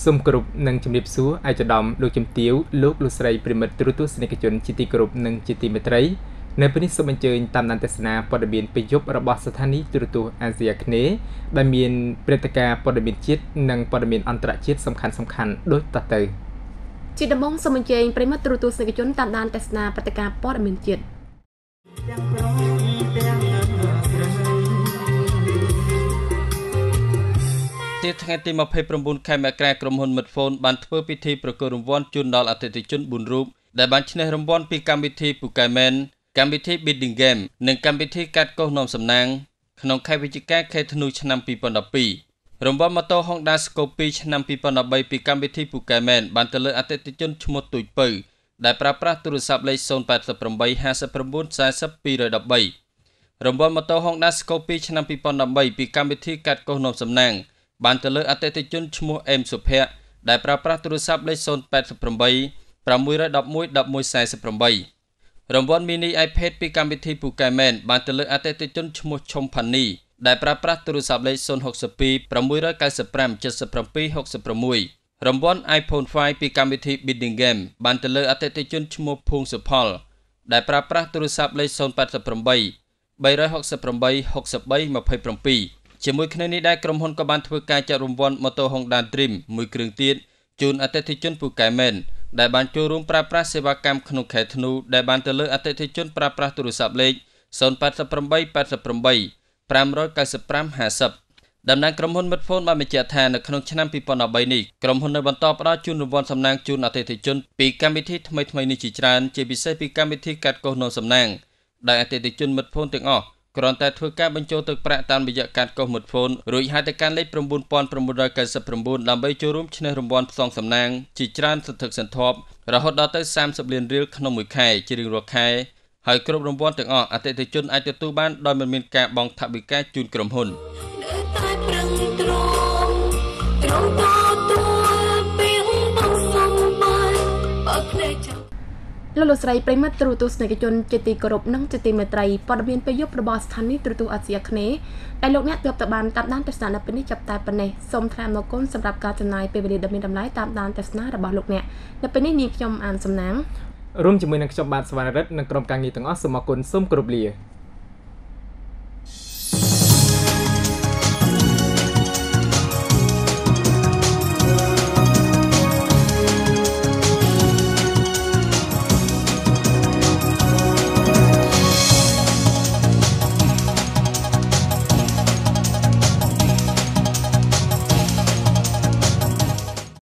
សូមគោរពនិងជំរាបសួរអាយដាមលោកជំទាវលោកលោកស្រីប្រិមិត្តទូរទស្សនិកជនជាទីគោរពនិងជាទីមេត្រីនៅពេលនេះសូមអញ្ជើញតាមដានទស្សនាព័ត៌មានពេលយប់របស់ស្ថានីយទូរទស្សន៍អាស៊ីអាគ្នេយ៍ដែលមានព្រឹត្តិការណ៍ព័ត៌មានជាតិនិងព័ត៌មានអន្តរជាតិសំខាន់ៗដូចតទៅជាដំបូងសូមអញ្ជើញប្រិមិត្តទូរទស្សនិកជនតាមដានទស្សនាព្រឹត្តិការណ៍ព័ត៌មានជាតិថ្ងៃទី29ខែមករាក្រុមហ៊ុន Midphone បានធ្វើពិធីប្រគល់រង្វាន់ជូនដល់អតិថិជន4រូបដែលបានឈ្នះរង្វាន់ពីកម្មវិធី Pokémon កម្មវិធី Bidding Game និងកម្មវិធីកាត់កោសនាំសំណាងក្នុងខែវិច្ឆិកាខែធ្នូឆ្នាំ2012រង្វាន់ម៉ូតូ Honda Scoopy ឆ្នាំ2013ពីកម្មវិធី Pokémon បានទៅលើអតិថិជនឈ្មោះទូចពៅដែលប្រើប្រាស់ទូរស័ព្ទលេខ088 59 40 213រង្វាន់ម៉ូតូ Honda Scoopy ឆ្នាំ2013ពីកម្មវិធីកាត់កោសនាំសំណាងបានទៅលើអតិថិជនឈ្មោះអេមសុភ័ក្រដែលប្រើប្រាស់ទូរស័ព្ទលេខ088 611 1148រង្វាន់ Mini iPad ពីកម្មវិធី Pokémon បានទៅលើអតិថិជនឈ្មោះឈុំផានីដែលប្រើប្រាស់ទូរស័ព្ទលេខ062 695 77 66រង្វាន់ iPhone 5 ពីកម្មវិធី Bidding Game បានទៅលើអតិថិជនឈ្មោះភួងសុផលដែលប្រើប្រាស់ទូរស័ព្ទលេខ088 368 63 27ជាមួយគ្នានេះដែរក្រុមហ៊ុនក៏បានធ្វើការចាត់រង្វាន់ម៉ូតូ Honda Dream មួយគ្រឿងទៀតជូនអតិថិជន Pokémon ដែលបានចូលរួមប្រើប្រាស់សេវាកម្មក្នុងខែធ្នូដែលបានទៅលើអតិថិជនប្រើប្រាស់ទូរស័ព្ទលេខ088 88 595 50តំណាងក្រុមហ៊ុន Midphone បានបញ្ជាក់ថានៅក្នុងឆ្នាំ2013នេះក្រុមហ៊ុននៅបន្តផ្តល់ជូនរង្វាន់សំណាងជូនអតិថិជនពីកម្មវិធីថ្មីៗនេះជាច្រើនជាពិសេសពីកម្មវិធីកាត់កោសនាំសំណាងដែលអតិថិជន Midphone ទាំងអស់គ្រាន់តែធ្វើការបញ្ចូលទឹកប្រាក់តាមរយៈកាតកោស Midphone រួចហៅទៅកាន់លេខ9999ដើម្បីចូលរួមឈ្នះរង្វាន់ផ្សងសំណាងជាច្រើនសន្ធឹកសន្ធាប់រហូតដល់ទៅ30លានរៀលក្នុងមួយខែជារៀងរាល់ខែហើយគ្រប់រង្វាន់ទាំងអស់អតិថិជនអាចទទួលបានដោយមិនមានការបង់ថវិកាជូនក្រុមហ៊ុនលោកស្រីប្រិមិត្តទូរទស្សនិកជនជាទីគោរពនិងជាទីមេត្រីព័ត៌មានពេលយប់របស់ស្ថានីយទូរទស្សន៍អាស៊ីអាគ្នេយ៍ដែលលោកអ្នកទើបតែបានតាមដានទស្សនានៅពេលនេះចាប់តែប៉ុណ្ណេះសូមថ្លែងអរគុណសម្រាប់ការចំណាយពេលវេលាដ៏មានតម្លៃតាមដានទស្សនារបស់លោកអ្នកនៅពេលនេះនាងខ្ញុំអានសំណាងរួមជាមួយនឹងខ្ញុំបាទសវណ្ណរិទ្ធនិងក្រុមការងារទាំងអស់សូមអរគុណសូមគោរពលា